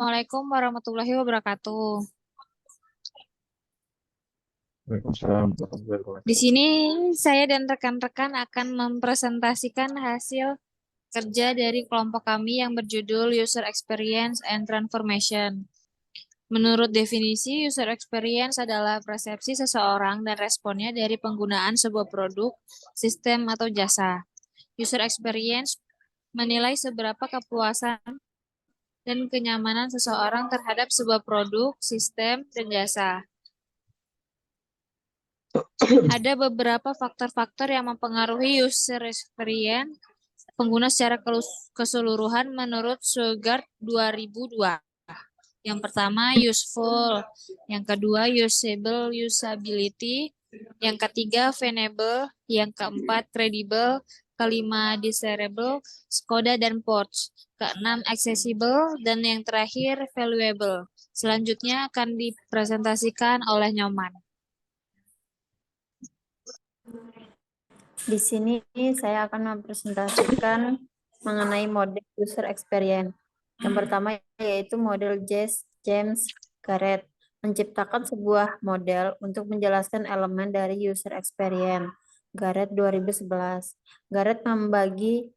Assalamualaikum warahmatullahi wabarakatuh. Waalaikumsalam warahmatullahi Di wabarakatuh. sini saya dan rekan-rekan akan mempresentasikan hasil kerja dari kelompok kami yang berjudul User Experience and Transformation. Menurut definisi, user experience adalah persepsi seseorang dan responnya dari penggunaan sebuah produk, sistem, atau jasa. User experience menilai seberapa kepuasan dan kenyamanan seseorang terhadap sebuah produk, sistem, dan jasa. Ada beberapa faktor-faktor yang mempengaruhi user experience pengguna secara keseluruhan menurut Sugart 2002. Yang pertama, useful. Yang kedua, usable, usability. Yang ketiga, venable. Yang keempat, credible. Kelima, desirable, Skoda dan Porsche. Keenam, accessible. Dan yang terakhir, valuable. Selanjutnya akan dipresentasikan oleh Nyoman. Di sini saya akan mempresentasikan mengenai model user experience. Yang pertama yaitu model James Garrett menciptakan sebuah model untuk menjelaskan elemen dari user experience. Garrett 2011. Garrett membagi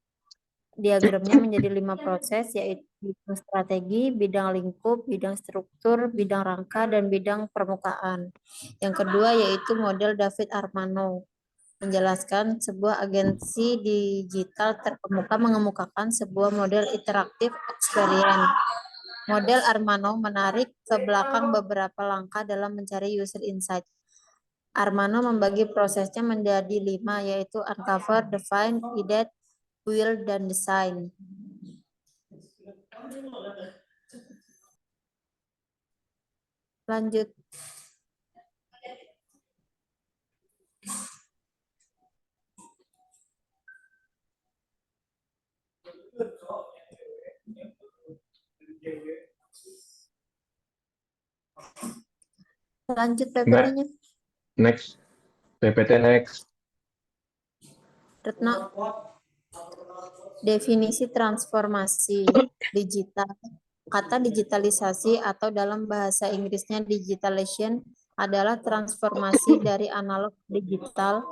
diagramnya menjadi 5 proses, yaitu bidang strategi, bidang lingkup, bidang struktur, bidang rangka, dan bidang permukaan. Yang kedua yaitu model David Armano menjelaskan sebuah agensi digital terkemuka mengemukakan sebuah model interaktif experience. Model Armano menarik ke belakang beberapa langkah dalam mencari user insight. Armano membagi prosesnya menjadi 5, yaitu uncover, define, iterate, build, dan design. Lanjut. Lanjut PPT-nya. Next, PPT next. Retno. Definisi transformasi digital. Kata digitalisasi atau dalam bahasa Inggrisnya digitalization adalah transformasi dari analog ke digital,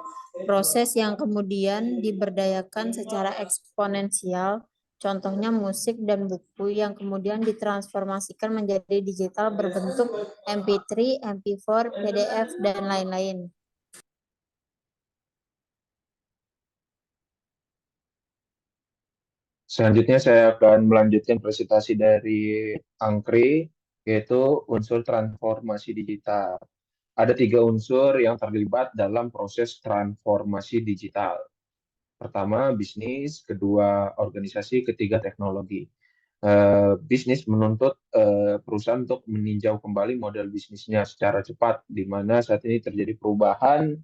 proses yang kemudian diberdayakan secara eksponensial, contohnya musik dan buku yang kemudian ditransformasikan menjadi digital berbentuk MP3, MP4, PDF, dan lain-lain. Selanjutnya saya akan melanjutkan presentasi dari Angkri, yaitu unsur transformasi digital. Ada 3 unsur yang terlibat dalam proses transformasi digital. Pertama, bisnis, kedua, organisasi, ketiga, teknologi. Bisnis menuntut perusahaan untuk meninjau kembali model bisnisnya secara cepat, di mana saat ini terjadi perubahan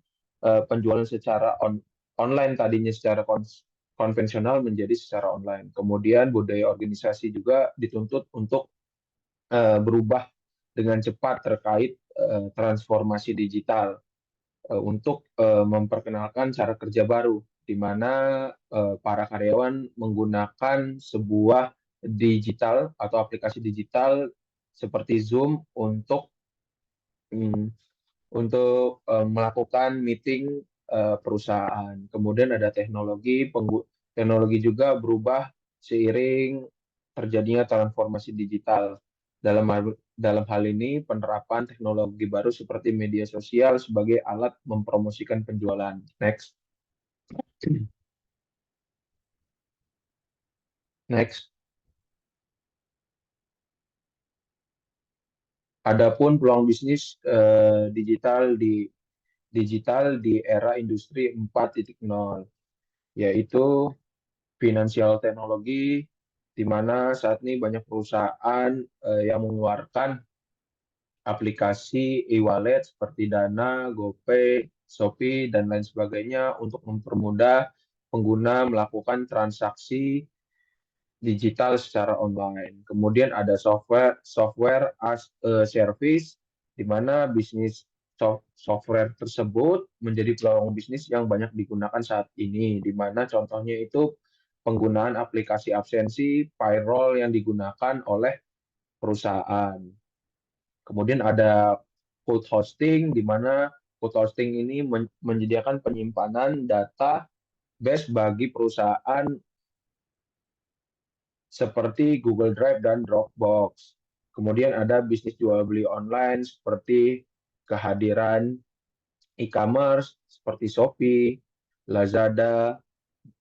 penjualan secara online tadinya secara konvensional menjadi secara online. Kemudian budaya organisasi juga dituntut untuk berubah dengan cepat terkait transformasi digital untuk memperkenalkan cara kerja baru, di mana para karyawan menggunakan sebuah digital atau aplikasi digital seperti Zoom untuk mm, melakukan meeting perusahaan. Kemudian ada teknologi juga berubah seiring terjadinya transformasi digital. Dalam hal ini, penerapan teknologi baru seperti media sosial sebagai alat mempromosikan penjualan. Next. Next. Adapun peluang bisnis digital di era industri 4.0, yaitu finansial teknologi, di mana saat ini banyak perusahaan yang mengeluarkan aplikasi e-wallet seperti Dana, GoPay, Shopee, dan lain sebagainya untuk mempermudah pengguna melakukan transaksi digital secara online. Kemudian ada software as a service, di mana bisnis software tersebut menjadi peluang bisnis yang banyak digunakan saat ini, di mana contohnya itu penggunaan aplikasi absensi, payroll yang digunakan oleh perusahaan. Kemudian ada cloud hosting, di mana cloud hosting ini menyediakan penyimpanan data base bagi perusahaan seperti Google Drive dan Dropbox. Kemudian ada bisnis jual beli online seperti kehadiran e-commerce seperti Shopee, Lazada,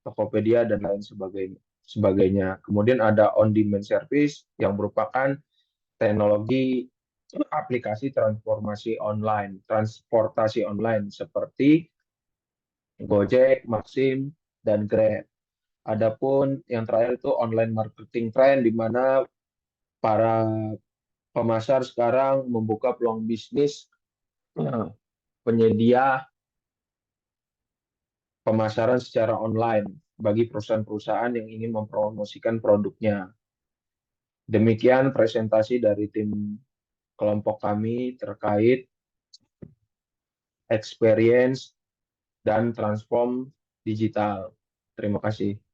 Tokopedia, dan lain sebagainya. Kemudian ada on-demand service yang merupakan teknologi aplikasi transportasi online seperti Gojek, Maxim, dan Grab. Adapun yang terakhir itu online marketing trend, di mana para pemasar sekarang membuka peluang bisnis penyedia pemasaran secara online bagi perusahaan-perusahaan yang ingin mempromosikan produknya. Demikian presentasi dari tim kelompok kami terkait experience dan transform digital. Terima kasih.